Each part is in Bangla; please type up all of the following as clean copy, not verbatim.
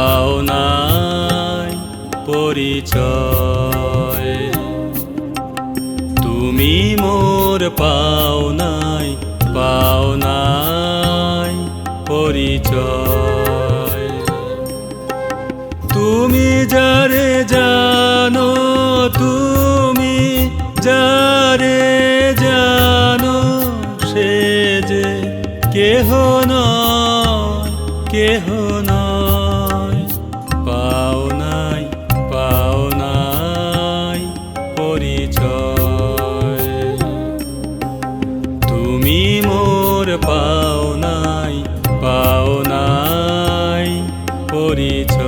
পাও নাই পরিচয়। তুমি মোর পাও নাই পরিচয়। তুমি যারে জানো, তুমি যারে জানো, সে যে কেহ নয়, কেহ নয়। পাও নাই পরিচয়। তুমি মোর পাও নাই পরিচয়।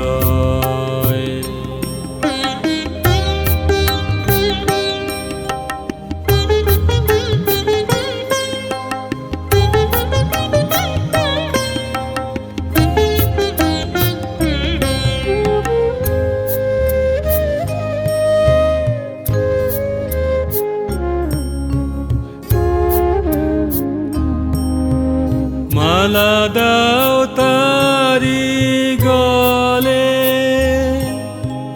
মালা দাও তারি গলে,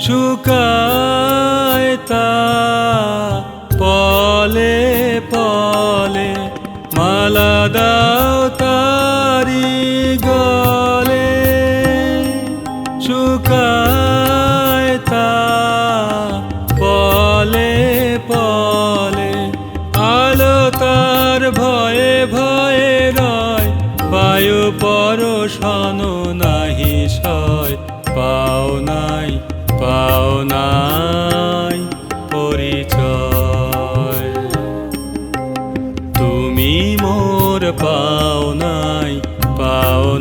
শুকায় তা পলে পলে। মালা দাও তারি গলে, শুকায় তা পলে পলে। আলো তার ভয়ে ভয়ে রয়, বায়ু পরশন নাহি সয়। পাও নাই পরিচয়। তুমি মোর পাও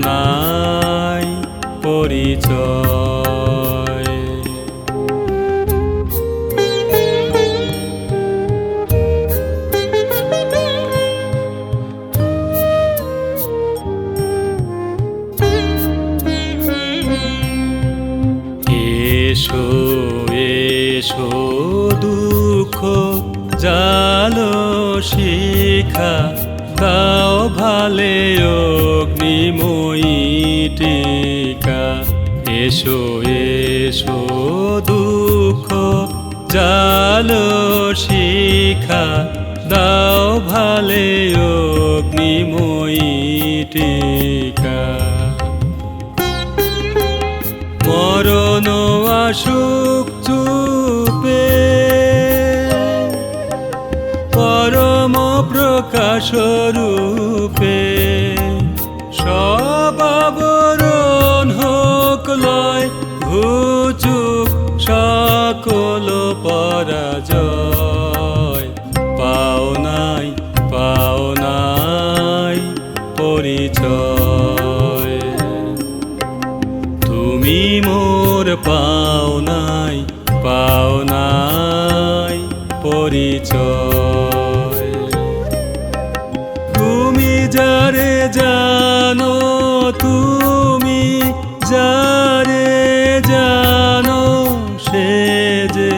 নাই পরিচয়। এসো এসো দুঃখ জালো শিখা, দাও ভালে অগ্নিময়ী টিকা। এসো এসো দুঃখ জালো শিখা, দাও ভালে অগ্নিময়ী টিকা। মরণ আসুক চুপে, পরম প্রকাশ রূপে। সব আবরণ হোক লয়, ঘুচুক সকল পরাজয়। পাও নাই পরিচয়। তুমি মোর পাও নাই পরিচয়। তুমি যারে জানো, তুমি যারে জানো, সে যে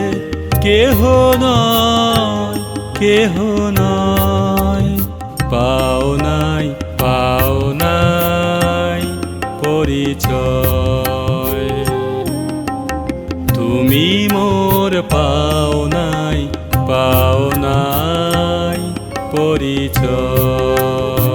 কেহ নয়, কেহ নয়। পাও নাই পরিচয়। তুমি মোর পাও নাই পরিচয়।